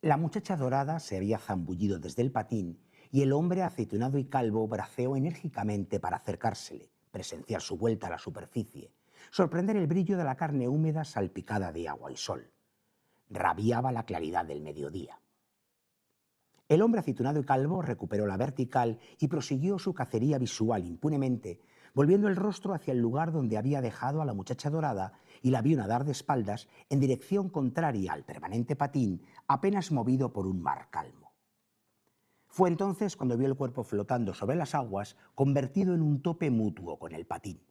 La muchacha dorada se había zambullido desde el patín y el hombre aceitunado y calvo braceó enérgicamente para acercársele, presenciar su vuelta a la superficie, sorprender el brillo de la carne húmeda salpicada de agua y sol. Rabiaba la claridad del mediodía. El hombre aceitunado y calvo recuperó la vertical y prosiguió su cacería visual impunemente, volviendo el rostro hacia el lugar donde había dejado a la muchacha dorada y la vio nadar de espaldas en dirección contraria al permanente patín, apenas movido por un mar calmo. Fue entonces cuando vio el cuerpo flotando sobre las aguas, convertido en un tope mutuo con el patín.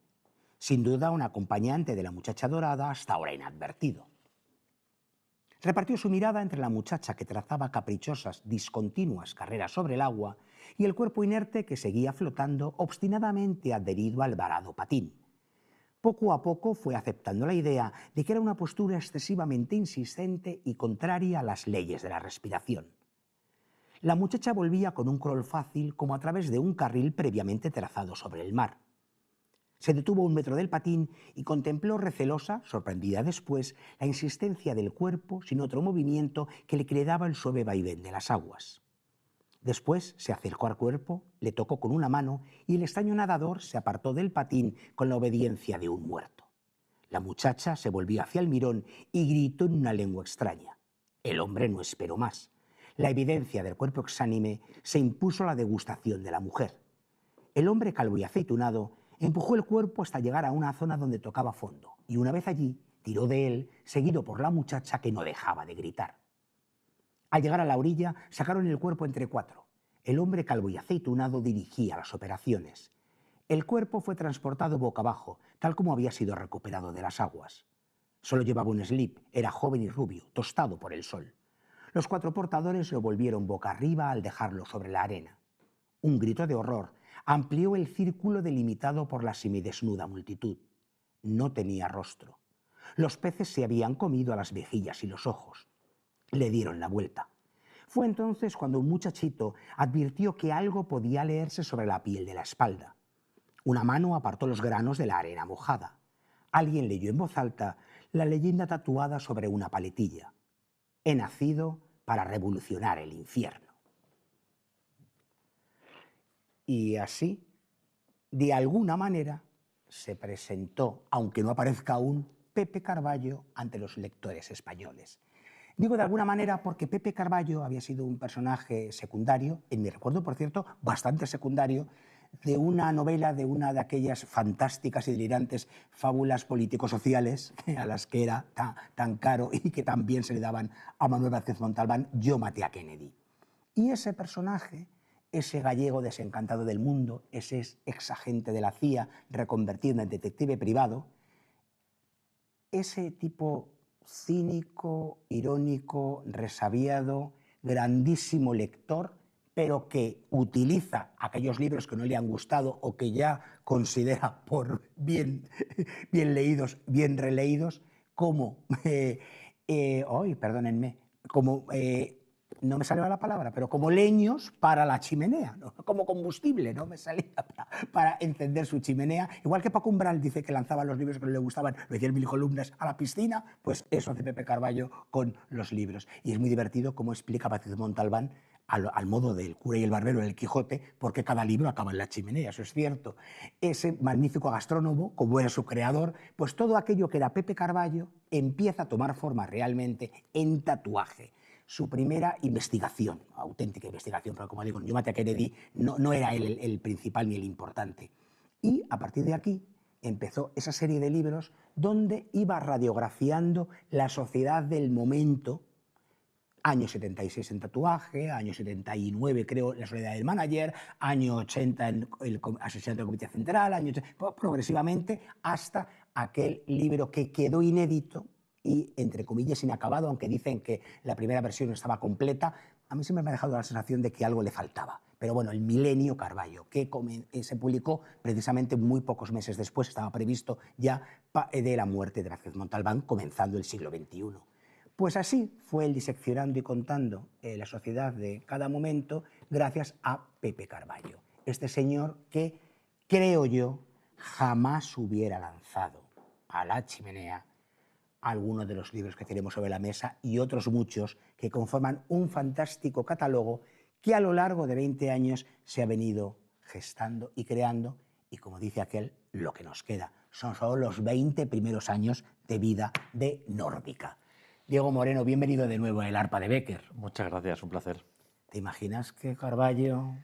Sin duda un acompañante de la muchacha dorada hasta ahora inadvertido. Repartió su mirada entre la muchacha que trazaba caprichosas, discontinuas carreras sobre el agua y el cuerpo inerte que seguía flotando obstinadamente adherido al varado patín. Poco a poco fue aceptando la idea de que era una postura excesivamente insistente y contraria a las leyes de la respiración. La muchacha volvía con un crawl fácil como a través de un carril previamente trazado sobre el mar. Se detuvo a 1 metro del patín y contempló recelosa, sorprendida después, la insistencia del cuerpo sin otro movimiento que le creaba el suave vaivén de las aguas. Después se acercó al cuerpo, le tocó con una mano y el extraño nadador se apartó del patín con la obediencia de un muerto. La muchacha se volvió hacia el mirón y gritó en una lengua extraña. El hombre no esperó más. La evidencia del cuerpo exánime se impuso a la degustación de la mujer. El hombre calvo y aceitunado empujó el cuerpo hasta llegar a una zona donde tocaba fondo y una vez allí tiró de él, seguido por la muchacha que no dejaba de gritar. Al llegar a la orilla sacaron el cuerpo entre 4. El hombre calvo y aceitunado dirigía las operaciones. El cuerpo fue transportado boca abajo, tal como había sido recuperado de las aguas. Solo llevaba un slip, era joven y rubio, tostado por el sol. Los 4 portadores lo volvieron boca arriba al dejarlo sobre la arena. Un grito de horror amplió el círculo delimitado por la semidesnuda multitud. No tenía rostro. Los peces se habían comido a las mejillas y los ojos. Le dieron la vuelta. Fue entonces cuando un muchachito advirtió que algo podía leerse sobre la piel de la espalda. Una mano apartó los granos de la arena mojada. Alguien leyó en voz alta la leyenda tatuada sobre una paletilla. He nacido para revolucionar el infierno. Y así, de alguna manera, se presentó, aunque no aparezca aún, Pepe Carballo ante los lectores españoles. Digo de alguna manera porque Pepe Carballo había sido un personaje secundario, en mi recuerdo, por cierto, bastante secundario, de una novela, de una de aquellas fantásticas y delirantes fábulas político-sociales a las que era tan caro y que también se le daban a Manuel Vázquez Montalbán, Yo maté a Kennedy. Y ese personaje, ese gallego desencantado del mundo, ese exagente de la CIA reconvertido en detective privado, ese tipo cínico, irónico, resabiado, grandísimo lector, pero que utiliza aquellos libros que no le han gustado o que ya considera por bien leídos, bien releídos, como, perdónenme, como, no me salió la palabra, pero como leños para la chimenea, ¿no? Como combustible, no me salía para encender su chimenea. Igual que Paco Umbral dice que lanzaba los libros que no le gustaban, lo decía en 1000 columnas, a la piscina, pues eso hace Pepe Carballo con los libros. Y es muy divertido cómo explica Vázquez Montalbán al modo del cura y el barbero en el Quijote, porque cada libro acaba en la chimenea, eso es cierto. Ese magnífico gastrónomo, como era su creador, pues todo aquello que era Pepe Carballo empieza a tomar forma realmente en Tatuaje. Su primera investigación, auténtica investigación, pero como digo, Yo maté a Kennedy no era él el principal ni el importante. Y a partir de aquí empezó esa serie de libros donde iba radiografiando la sociedad del momento. Año 76 en Tatuaje, año 79 creo La soledad del manager, año 80 en el asesinato del Comité Central, año 80, progresivamente hasta aquel libro que quedó inédito y, entre comillas, inacabado, aunque dicen que la primera versión no estaba completa. A mí siempre me ha dejado la sensación de que algo le faltaba. Pero bueno, El Milenio Carballo, que se publicó precisamente muy pocos meses después, estaba previsto ya de la muerte de Vázquez Montalbán, comenzando el siglo XXI. Pues así fue el diseccionando y contando la sociedad de cada momento gracias a Pepe Carballo, este señor que, creo yo, jamás hubiera lanzado a la chimenea algunos de los libros que tenemos sobre la mesa y otros muchos que conforman un fantástico catálogo que a lo largo de 20 años se ha venido gestando y creando, y como dice aquel, lo que nos queda son solo los 20 primeros años de vida de Nórdica. Diego Moreno, bienvenido de nuevo a El Arpa de Bécquer. Muchas gracias, un placer. ¿Te imaginas que Carballo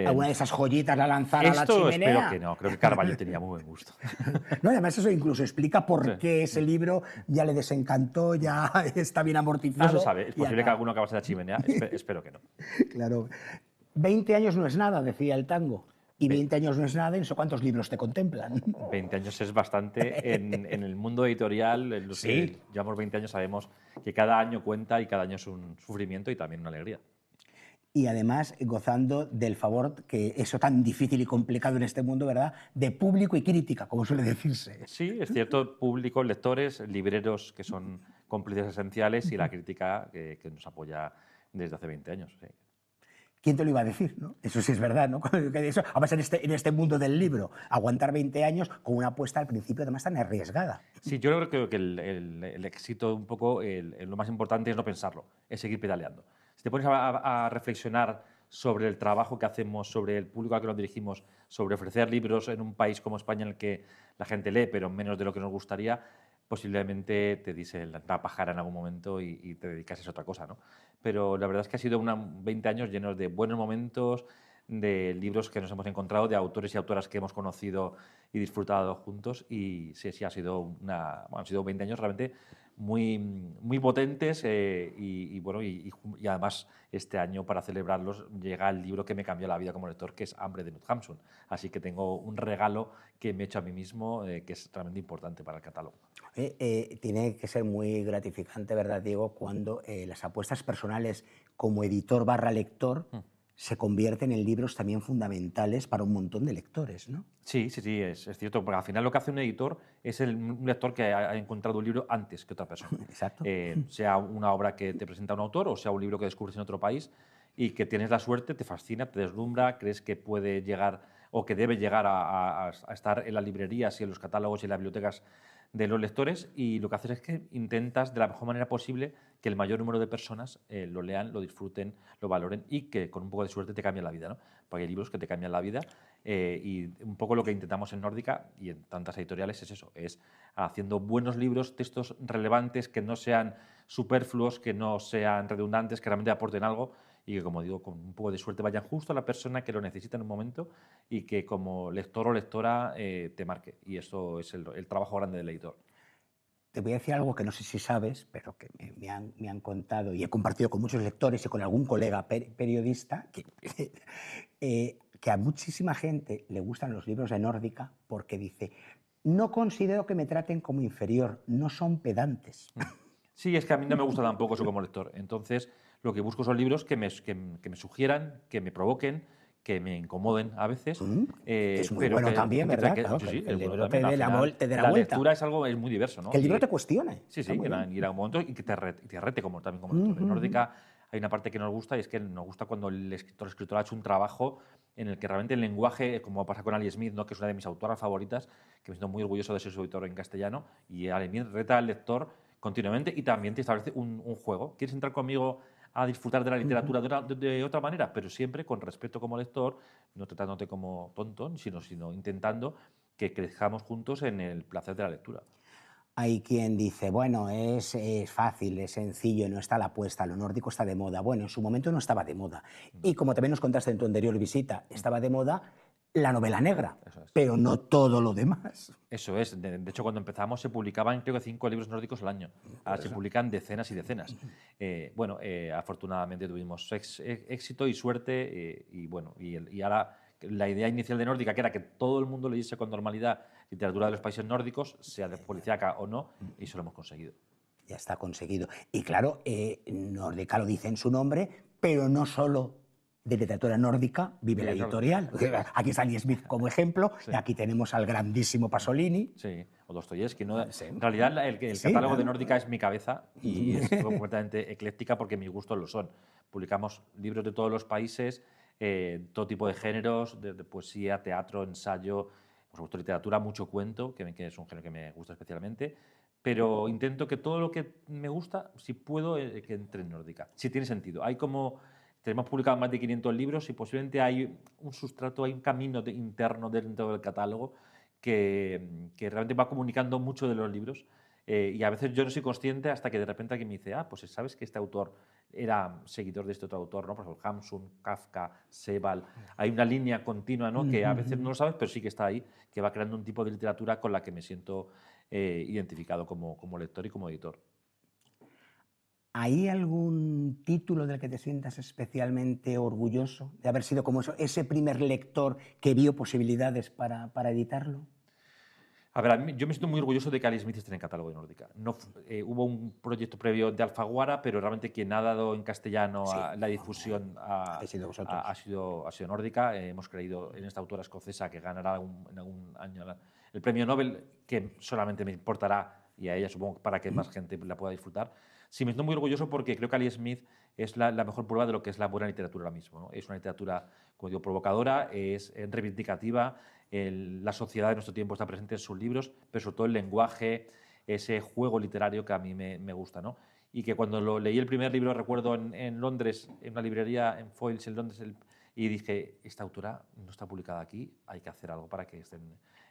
alguna de esas joyitas la lanzara a la Esto chimenea? espero que no, creo que Carballo tenía muy buen gusto. No, además eso incluso explica por Sí. qué ese libro ya le desencantó, ya está bien amortizado. No se sabe, es y posible que acaba. alguno acabase en la chimenea, espero que no. Claro. 20 años no es nada, decía el tango. Y Ve- 20 años no es nada, ¿en eso cuántos libros te contemplan? 20 años es bastante. En el mundo editorial, en los Sí. que llevamos 20 años, sabemos que cada año cuenta y cada año es un sufrimiento y también una alegría. Y además gozando del favor, que eso tan difícil y complicado en este mundo, ¿verdad?, de público y crítica, como suele decirse. Sí, es cierto, público, lectores, libreros que son cómplices esenciales y la crítica que nos apoya desde hace 20 años. Sí. ¿Quién te lo iba a decir? ¿No? Eso sí es verdad, ¿no? Eso, además, en este mundo del libro, aguantar 20 años con una apuesta al principio además tan arriesgada. Sí, yo creo que el éxito un poco, lo más importante es no pensarlo, es seguir pedaleando. Si te pones a reflexionar sobre el trabajo que hacemos, sobre el público al que nos dirigimos, sobre ofrecer libros en un país como España en el que la gente lee, pero menos de lo que nos gustaría, posiblemente te dice la pájara en algún momento y te dedicases a otra cosa, ¿no? Pero la verdad es que ha sido 20 años llenos de buenos momentos, de libros que nos hemos encontrado, de autores y autoras que hemos conocido y disfrutado juntos. Y sí, ha sido han sido 20 años realmente muy potentes y además este año para celebrarlos llega el libro que me cambió la vida como lector, que es Hambre de Knut Hamsun. Así que tengo un regalo que me he hecho a mí mismo que es realmente importante para el catálogo. Tiene que ser muy gratificante, ¿verdad, Diego?, cuando las apuestas personales como editor barra lector se convierten en libros también fundamentales para un montón de lectores, ¿no? Sí, es cierto, porque al final lo que hace un editor es un lector que ha encontrado un libro antes que otra persona. Exacto. Sea una obra que te presenta un autor o sea un libro que descubres en otro país y que tienes la suerte, te fascina, te deslumbra, crees que puede llegar o que debe llegar a estar en las librerías y en los catálogos y en las bibliotecas de los lectores, y lo que haces es que intentas de la mejor manera posible que el mayor número de personas lo lean, lo disfruten, lo valoren y que con un poco de suerte te cambien la vida, ¿no? Porque hay libros que te cambian la vida y un poco lo que intentamos en Nórdica y en tantas editoriales es eso, es haciendo buenos libros, textos relevantes que no sean superfluos, que no sean redundantes, que realmente aporten algo y que, como digo, con un poco de suerte vayan justo a la persona que lo necesita en un momento y que como lector o lectora te marque. Y eso es el trabajo grande del editor. Te voy a decir algo que no sé si sabes, pero que me han contado y he compartido con muchos lectores y con algún colega periodista, que a muchísima gente le gustan los libros de Nórdica porque dice, no considero que me traten como inferior, no son pedantes. Sí, es que a mí no me gusta tampoco eso como lector. Entonces, lo que busco son libros que me sugieran, que me provoquen, que me incomoden a veces. Es muy Pero bueno que, también, que, ¿verdad? que- Claro, sí, sí, que es el bueno libro te también. Al dé final, te dé la la vuelta. lectura es algo es muy diverso, ¿no? Que el libro te cuestione. Sí, Está sí, muy bien. y en algún momento y que te rete también como lector. En Nórdica hay una parte que nos gusta y es que nos gusta cuando el escritor ha hecho un trabajo en el que realmente el lenguaje, como pasa con Ali Smith, ¿no?, que es una de mis autoras favoritas, que me siento muy orgulloso de ser su editor en castellano, y Ali Smith reta al lector continuamente y también te establece un juego. ¿Quieres entrar conmigo a disfrutar de la literatura de otra manera? Pero siempre con respeto como lector, no tratándote como tonto, sino intentando que crezcamos juntos en el placer de la lectura. Hay quien dice, bueno, es fácil, es sencillo, no está la apuesta, lo nórdico está de moda. Bueno, en su momento no estaba de moda. Y como también nos contaste en tu anterior visita, estaba de moda la novela negra, Eso es. pero no todo lo demás. Eso es. De hecho, cuando empezamos se publicaban creo que 5 libros nórdicos al año. Ahora se publican decenas y decenas. Afortunadamente tuvimos éxito y suerte y ahora la idea inicial de Nórdica, que era que todo el mundo leyese con normalidad literatura de los países nórdicos, sea de policíaca o no, y eso lo hemos conseguido. Ya está conseguido. Y claro, Nórdica lo dice en su nombre, pero no solo de literatura nórdica vive la editorial. Aquí está Ali Smith como ejemplo, Sí. y aquí tenemos al grandísimo Pasolini. Sí, o Dostoyevsky, ¿no? Sí. En realidad, el Sí, catálogo de ¿no? Nórdica es mi cabeza y es completamente ecléctica porque mis gustos lo son. Publicamos libros de todos los países, todo tipo de géneros, de poesía, teatro, ensayo, por supuesto literatura, mucho cuento, que es un género que me gusta especialmente, pero intento que todo lo que me gusta, si puedo, que entre en nórdica, si tiene sentido. Tenemos publicado más de 500 libros y posiblemente hay un sustrato, hay un camino interno dentro del catálogo que realmente va comunicando mucho de los libros. Y a veces yo no soy consciente hasta que de repente alguien me dice, pues sabes que este autor era seguidor de este otro autor, ¿no? Por ejemplo, Hamsun, Kafka, Sebald. Hay una línea continua, ¿no? Que a veces no lo sabes, pero sí que está ahí, que va creando un tipo de literatura con la que me siento identificado como lector y como editor. ¿Hay algún título del que te sientas especialmente orgulloso de haber sido como ese primer lector que vio posibilidades para editarlo? A ver, yo me siento muy orgulloso de que Ali Smith esté en el catálogo de Nórdica. No, hubo un proyecto previo de Alfaguara, pero realmente quien ha dado en castellano Sí, la difusión habéis sido vosotros. ha sido Nórdica. Hemos creído en esta autora escocesa que ganará en algún año el premio Nobel, que solamente me importará, y a ella supongo para que más gente la pueda disfrutar. Sí, me siento muy orgulloso porque creo que Ali Smith es la mejor prueba de lo que es la buena literatura ahora mismo, ¿no? Es una literatura, como digo, provocadora, es reivindicativa. La sociedad de nuestro tiempo está presente en sus libros, pero sobre todo el lenguaje, ese juego literario que a mí me gusta, ¿no? Y que cuando leí el primer libro, recuerdo en Londres, en una librería en Foyles, en Londres, y dije, esta autora no está publicada aquí, hay que hacer algo para que esté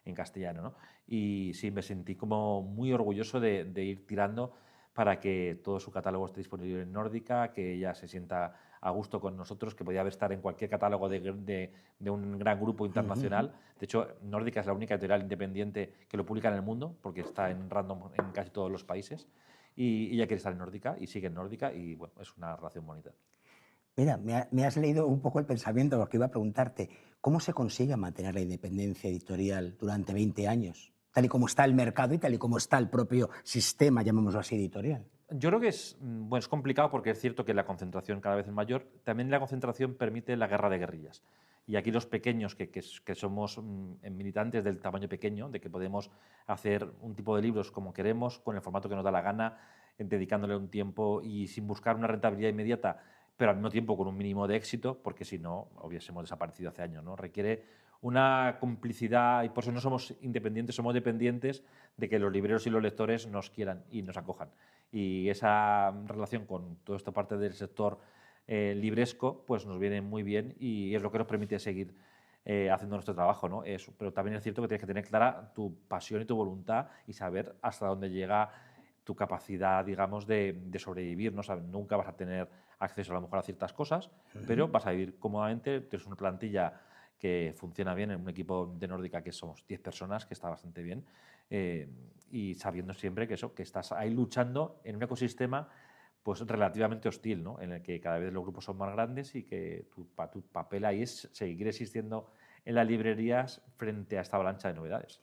en castellano, ¿no? Y sí, me sentí como muy orgulloso de ir tirando para que todo su catálogo esté disponible en Nórdica, que ella se sienta a gusto con nosotros, que podía estar en cualquier catálogo de un gran grupo internacional. De hecho, Nórdica es la única editorial independiente que lo publica en el mundo, porque está en random en casi todos los países. Y ella quiere estar en Nórdica y sigue en Nórdica y bueno, es una relación bonita. Mira, me has leído un poco el pensamiento, porque iba a preguntarte, ¿cómo se consigue mantener la independencia editorial durante 20 años? Tal y como está el mercado y tal y como está el propio sistema, llamémoslo así, editorial. Yo creo que es complicado porque es cierto que la concentración cada vez es mayor. También la concentración permite la guerra de guerrillas. Y aquí los pequeños, que somos militantes del tamaño pequeño, de que podemos hacer un tipo de libros como queremos, con el formato que nos da la gana, dedicándole un tiempo y sin buscar una rentabilidad inmediata, pero al mismo tiempo con un mínimo de éxito, porque si no, hubiésemos desaparecido hace años, ¿no? Requiere una complicidad y por eso no somos independientes, somos dependientes de que los libreros y los lectores nos quieran y nos acojan. Y esa relación con toda esta parte del sector libresco pues nos viene muy bien y es lo que nos permite seguir haciendo nuestro trabajo, ¿no? Pero también es cierto que tienes que tener clara tu pasión y tu voluntad y saber hasta dónde llega tu capacidad, digamos, de sobrevivir, ¿no? ¿Sabes? Nunca vas a tener acceso a lo mejor a ciertas cosas, pero vas a vivir cómodamente, tienes una plantilla que funciona bien en un equipo de Nórdica que somos 10 personas, que está bastante bien, y sabiendo siempre que estás ahí luchando en un ecosistema pues relativamente hostil, ¿no? En el que cada vez los grupos son más grandes y que tu papel ahí es seguir existiendo en las librerías frente a esta avalancha de novedades.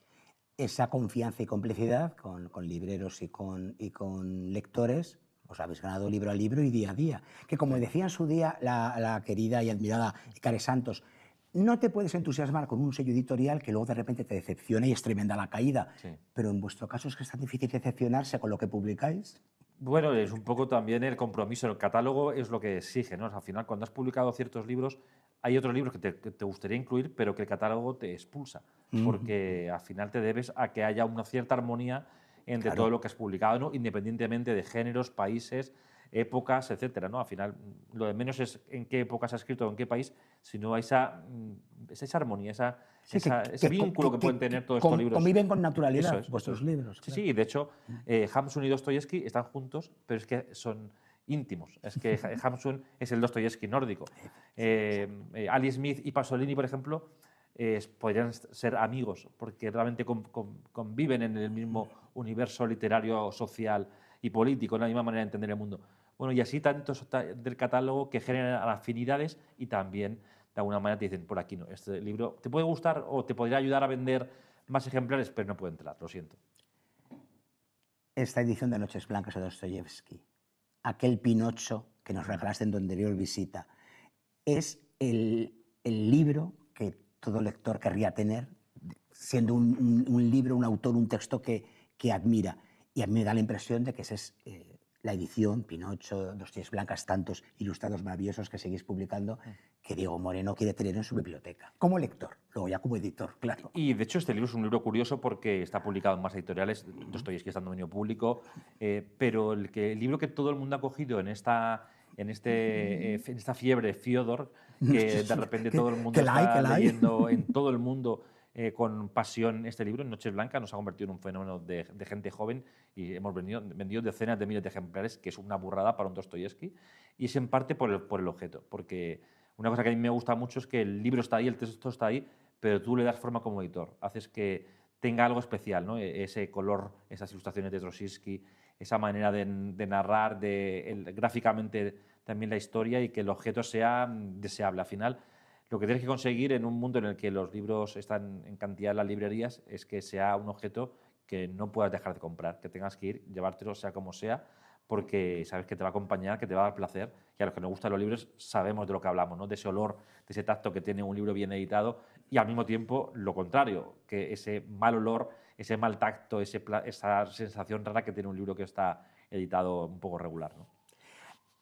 Esa confianza y complicidad con libreros y con lectores, os habéis ganado libro a libro y día a día. Que como decía en su día la querida y admirada Care Santos, no te puedes entusiasmar con un sello editorial que luego de repente te decepciona y es tremenda la caída. Sí. Pero en vuestro caso es que es tan difícil decepcionarse con lo que publicáis. Bueno, es un poco también el compromiso. El catálogo es lo que exige, ¿no? Al final, cuando has publicado ciertos libros, hay otros libros que te gustaría incluir, pero que el catálogo te expulsa, porque al final te debes a que haya una cierta armonía entre todo lo que has publicado, ¿no? Independientemente de géneros, países, épocas, etcétera, ¿no? Al final, lo de menos es en qué época se ha escrito o en qué país, sino esa armonía, ese vínculo que pueden tener todos estos libros. Conviven con naturalidad Eso es, vuestros libros. Sí, Claro. sí, de hecho, Hamsun y Dostoyevsky están juntos, pero es que son íntimos. Es que Hamsun es el Dostoyevsky nórdico. Ali Smith y Pasolini, por ejemplo, podrían ser amigos, porque realmente conviven en el mismo universo literario, social y político, en la misma manera de entender el mundo. Bueno, y así tantos del catálogo que generan afinidades y también, de alguna manera, te dicen, por aquí no, este libro te puede gustar o te podría ayudar a vender más ejemplares, pero no puede entrar, lo siento. Esta edición de Noches Blancas de Dostoyevsky, aquel Pinocho que nos regalaste en tu anterior visita, es el libro que todo lector querría tener, siendo un libro, un autor, un texto que admira. Y a mí me da la impresión de que ese es la edición, Pinocho, Dostiers Blancas, tantos ilustrados maravillosos que seguís publicando, que Diego Moreno quiere tener en su biblioteca, como lector, luego ya como editor, claro. Y de hecho este libro es un libro curioso porque está publicado en más editoriales, Dostoyevski está en dominio público, pero el libro que todo el mundo ha cogido en esta fiebre Fiodor, que de repente todo el mundo está leyendo en todo el mundo con pasión este libro, Noches Blancas, nos ha convertido en un fenómeno de gente joven y hemos vendido decenas de miles de ejemplares, que es una burrada para un Dostoyevski, y es en parte por el objeto, porque una cosa que a mí me gusta mucho es que el libro está ahí, el texto está ahí, pero tú le das forma como editor, haces que tenga algo especial, ¿no? Ese color, esas ilustraciones de Trosinski, esa manera de narrar gráficamente también la historia y que el objeto sea deseable. Al final, lo que tienes que conseguir en un mundo en el que los libros están en cantidad en las librerías es que sea un objeto que no puedas dejar de comprar, que tengas que ir, llevártelo sea como sea, porque sabes que te va a acompañar, que te va a dar placer, y a los que nos gustan los libros sabemos de lo que hablamos, ¿no? De ese olor, de ese tacto que tiene un libro bien editado, y al mismo tiempo lo contrario, que ese mal olor, ese mal tacto, esa sensación rara que tiene un libro que está editado un poco regular, ¿no?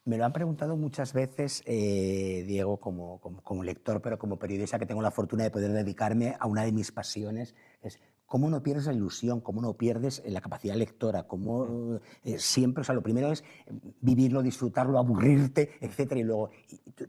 Me lo han preguntado muchas veces, Diego, como lector, pero como periodista, que tengo la fortuna de poder dedicarme a una de mis pasiones, es cómo no pierdes la ilusión, cómo no pierdes la capacidad lectora, cómo siempre, o sea, lo primero es vivirlo, disfrutarlo, aburrirte, etcétera, y luego,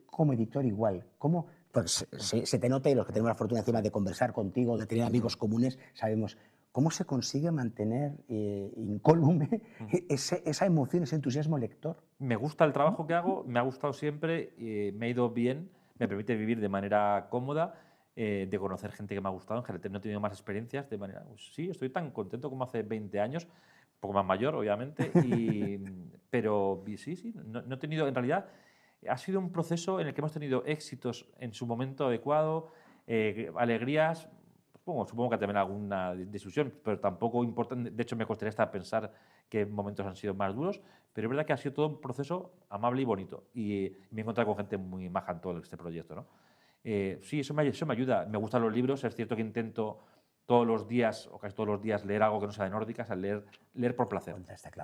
como editor igual, cómo pues, se te nota, y los que tenemos la fortuna encima de conversar contigo, de tener amigos comunes, sabemos cómo se consigue mantener incólume esa emoción, ese entusiasmo lector. Me gusta el trabajo que hago, me ha gustado siempre, me ha ido bien, me permite vivir de manera cómoda, de conocer gente que me ha gustado. En general no he tenido más experiencias de manera... Pues sí, estoy tan contento como hace 20 años, un poco más mayor, obviamente, pero sí, no he tenido... En realidad, ha sido un proceso en el que hemos tenido éxitos en su momento adecuado, alegrías, supongo que también alguna desilusión, pero tampoco importante. De hecho, me costaría hasta pensar qué momentos han sido más duros, pero es verdad que ha sido todo un proceso amable y bonito. Y me he encontrado con gente muy maja en todo este proyecto, ¿no? Sí, eso me ayuda. Me gustan los libros. Es cierto que intento todos los días, o casi todos los días, leer algo que no sea de nórdica, o sea, leer por placer.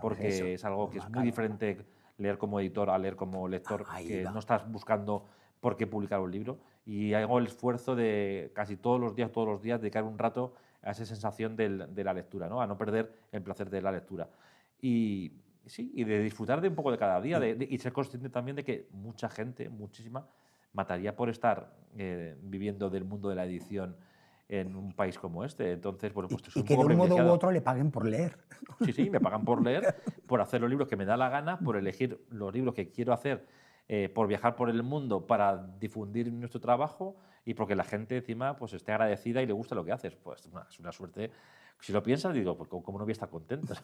Porque es algo que es muy diferente leer como editor a leer como lector, que no estás buscando por qué publicar un libro. Y hago el esfuerzo de casi todos los días, dedicar un rato a esa sensación de la lectura, ¿no? A no perder el placer de la lectura. Y sí, y de disfrutar de un poco de cada día, y ser consciente también de que mucha gente, muchísima, mataría por estar viviendo del mundo de la edición en un país como este. Entonces, bueno, pues y que de un modo u otro le paguen por leer. Sí, me pagan por leer, por hacer los libros que me da la gana, por elegir los libros que quiero hacer, por viajar por el mundo para difundir nuestro trabajo y porque la gente encima pues esté agradecida y le gusta lo que haces. Pues es una suerte. Si lo piensas, digo, pues ¿cómo no voy a estar contento?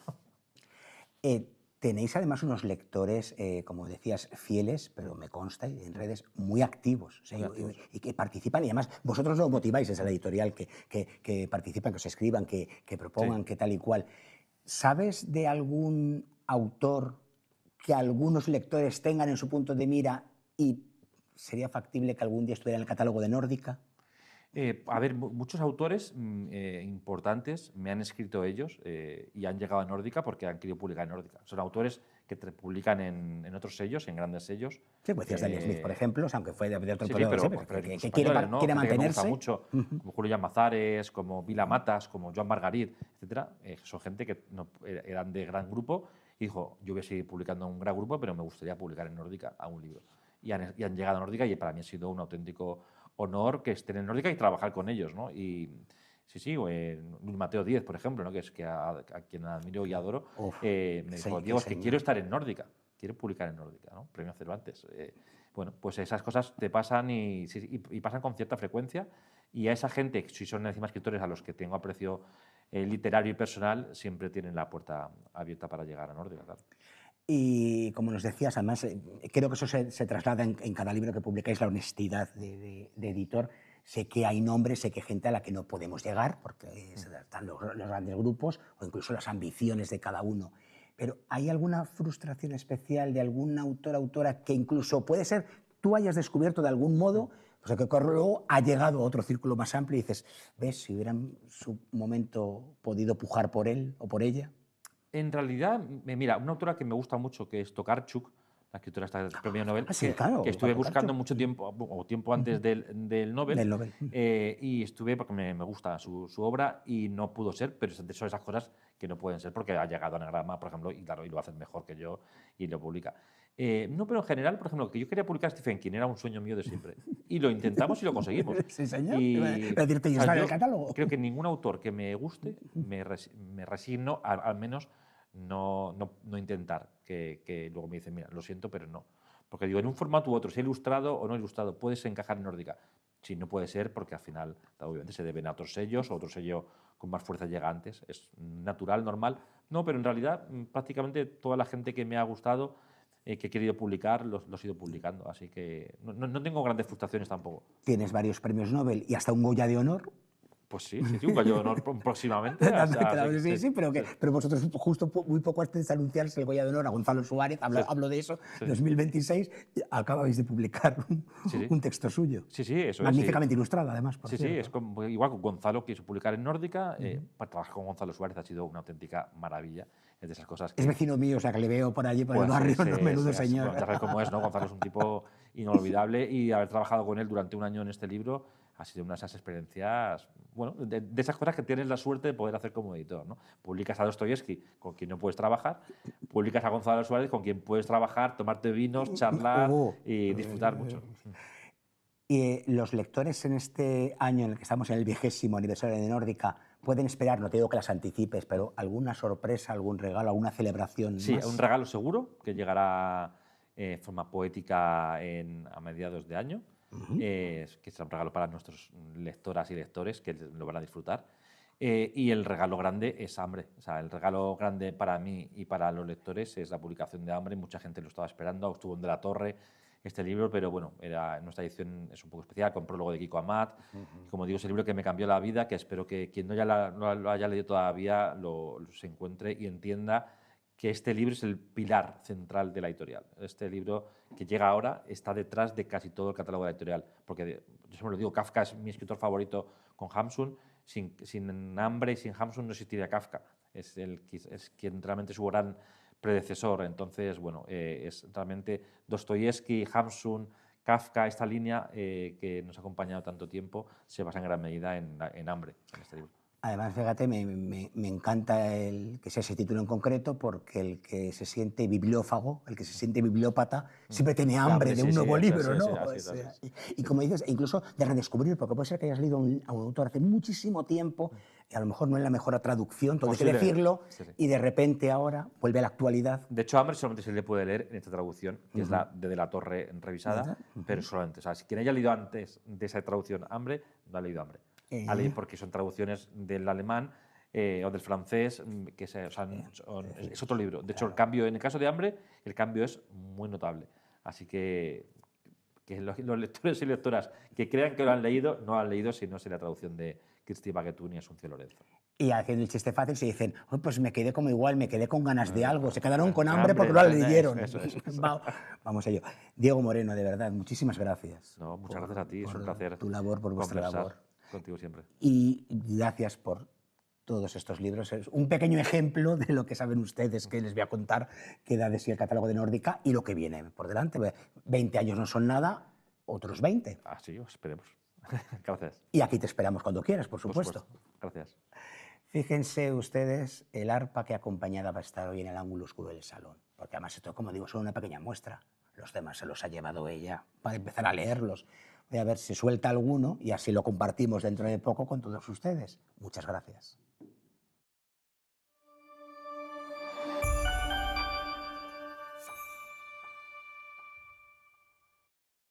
Tenéis además unos lectores, como decías, fieles, pero me consta, en redes muy activos, o sea, y que participan, y además vosotros lo motiváis, es la editorial, que participan, que os escriban, que propongan, sí, que tal y cual. ¿Sabes de algún autor que algunos lectores tengan en su punto de mira y sería factible que algún día estuviera en el catálogo de Nórdica? A ver, muchos autores importantes me han escrito ellos y han llegado a Nórdica porque han querido publicar en Nórdica. Son autores que publican en otros sellos, en grandes sellos. Sí, pues decías Daniel Smith, por ejemplo, aunque fue de otro sí, pero que quiere, ¿no? quiere Gente que me mantenerse. gusta mucho, como Julio Llamazares, como Vila Matas, como Joan Margarit, etc. Son gente que no, eran de gran grupo y dijo, yo voy a seguir publicando en un gran grupo, pero me gustaría publicar en Nórdica a un libro. Y han llegado a Nórdica y para mí ha sido un auténtico honor que estén en Nórdica y trabajar con ellos, ¿no? Y sí, Luis Mateo Díez, por ejemplo, ¿no? Que es que a quien admiro y adoro, me dijo, Diego, es que quiero estar en Nórdica, quiero publicar en Nórdica, ¿no? Premio Cervantes. Bueno, pues esas cosas te pasan y pasan con cierta frecuencia, y a esa gente, si son encima escritores a los que tengo aprecio literario y personal, siempre tienen la puerta abierta para llegar a Nórdica, claro. Y como nos decías, además, creo que eso se traslada en cada libro que publicáis, la honestidad de editor. Sé que hay nombres, sé que hay gente a la que no podemos llegar, porque están los grandes grupos o incluso las ambiciones de cada uno. Pero ¿hay alguna frustración especial de algún autor, autora, que incluso puede ser tú hayas descubierto de algún modo, pues que luego ha llegado a otro círculo más amplio y dices, ves, si hubieran en su momento podido pujar por él o por ella? En realidad, mira, una autora que me gusta mucho, que es Tokarczuk, la escritora esta del premio Nobel, sí, claro, que estuve buscando Tokarczuk. mucho tiempo, o tiempo antes del Nobel, Del Nobel. y estuve porque me gusta su obra y no pudo ser, pero son esas cosas que no pueden ser porque ha llegado a Anagrama, por ejemplo, y claro, y lo hacen mejor que yo y lo publica. No, pero en general, por ejemplo, que yo quería publicar Stephen King era un sueño mío de siempre. Y lo intentamos y lo conseguimos. Sí, señor. Y, Iba a decirte, ¿y o sea, está en yo el catálogo? creo que ningún autor que me guste me resigno al menos no intentar, que luego me dicen, mira, lo siento, pero no. Porque digo, en un formato u otro, si ilustrado o no ilustrado, puedes encajar en nórdica. Sí, no puede ser porque al final, obviamente, se deben a otros sellos, o otro sello con más fuerza llega antes. Es natural, normal. No, pero en realidad prácticamente toda la gente que me ha gustado, que he querido publicar, los he ido publicando. Así que no tengo grandes frustraciones tampoco. Tienes varios premios Nobel y hasta un Goya de honor. Pues sí, un Goya de honor próximamente. Sí, pero vosotros justo muy poco antes de anunciarse el Goya de honor a Gonzalo Suárez, hablo de eso, 2026, acabáis de publicar un texto suyo. Sí, eso magníficamente ilustrado, además. Sí, es igual con Gonzalo, quiso publicar en Nórdica. Para trabajar con Gonzalo Suárez ha sido una auténtica maravilla. Es de esas cosas que... Es vecino mío, o sea, que le veo por allí, por el barrio, menudo señor. Bueno, ya sabes cómo es, ¿no? Gonzalo es un tipo inolvidable y haber trabajado con él durante un año en este libro ha sido una de esas experiencias, bueno, de esas cosas que tienes la suerte de poder hacer como editor, ¿no? Publicas a Dostoyevsky, con quien no puedes trabajar, publicas a Gonzalo Suárez, con quien puedes trabajar, tomarte vinos, charlar y disfrutar mucho. Y los lectores en este año en el que estamos en el 20º aniversario de Nórdica pueden esperar, no te digo que las anticipes, pero alguna sorpresa, algún regalo, alguna celebración. Sí, más. Un regalo seguro que llegará en forma poética a mediados de año, que es un regalo para nuestros lectoras y lectores que lo van a disfrutar. Y el regalo grande es Hambre. O sea, el regalo grande para mí y para los lectores es la publicación de Hambre. Mucha gente lo estaba esperando, estuvo en De la Torre este libro, pero bueno, nuestra edición es un poco especial, con prólogo de Kiko Amat. Como digo, es el libro que me cambió la vida, que espero que quien no lo haya leído todavía se encuentre y entienda que este libro es el pilar central de la editorial. Este libro que llega ahora está detrás de casi todo el catálogo de la editorial, porque yo siempre lo digo, Kafka es mi escritor favorito con Hamsun. Sin Hambre y sin Hamsun no existiría Kafka. Es quien realmente es su gran predecesor. Entonces, bueno, es realmente Dostoyevsky, Hamsun, Kafka, esta línea que nos ha acompañado tanto tiempo, se basa en gran medida en Hambre, en este libro. Además, fíjate, me encanta que sea ese título en concreto, porque el que se siente bibliófago, el que se siente bibliópata, siempre tiene hambre de un nuevo libro, ¿no? Y como dices, incluso de redescubrir, porque puede ser que hayas leído a un autor hace muchísimo tiempo, y a lo mejor no es la mejor traducción, todo hay que decirlo, y de repente ahora vuelve a la actualidad. De hecho, Hambre solamente se le puede leer en esta traducción, que es la de la Torre revisada, pero solamente. O sea, si quien haya leído antes de esa traducción Hambre, no ha leído Hambre. Porque son traducciones del alemán o del francés, que es otro libro. De hecho, el cambio, en el caso de Hambre, el cambio es muy notable. Así que los lectores y lectoras que crean que lo han leído, no lo han leído si no es la traducción de Cristi Baguetún y Asunción Lorenzo. Y haciendo el chiste fácil se dicen, oh, pues me quedé como igual, me quedé con ganas de algo, se quedaron con hambre porque no lo leyeron. Eso. Vamos a ello. Diego Moreno, de verdad, muchísimas gracias. No, muchas gracias a ti, es un placer. Tu labor, por vuestra labor. Contigo siempre. Y gracias por todos estos libros. Es un pequeño ejemplo de lo que saben ustedes, que les voy a contar qué da de sí el catálogo de Nórdica y lo que viene por delante. 20 años no son nada, otros 20. Sí, esperemos. Gracias. Y aquí te esperamos cuando quieras, por supuesto. Gracias. Fíjense ustedes el arpa que acompañada va a estar hoy en el ángulo oscuro del salón. Porque además esto, como digo, es solo una pequeña muestra. Los demás se los ha llevado ella para empezar a leerlos. Voy a ver si suelta alguno y así lo compartimos dentro de poco con todos ustedes. Muchas gracias.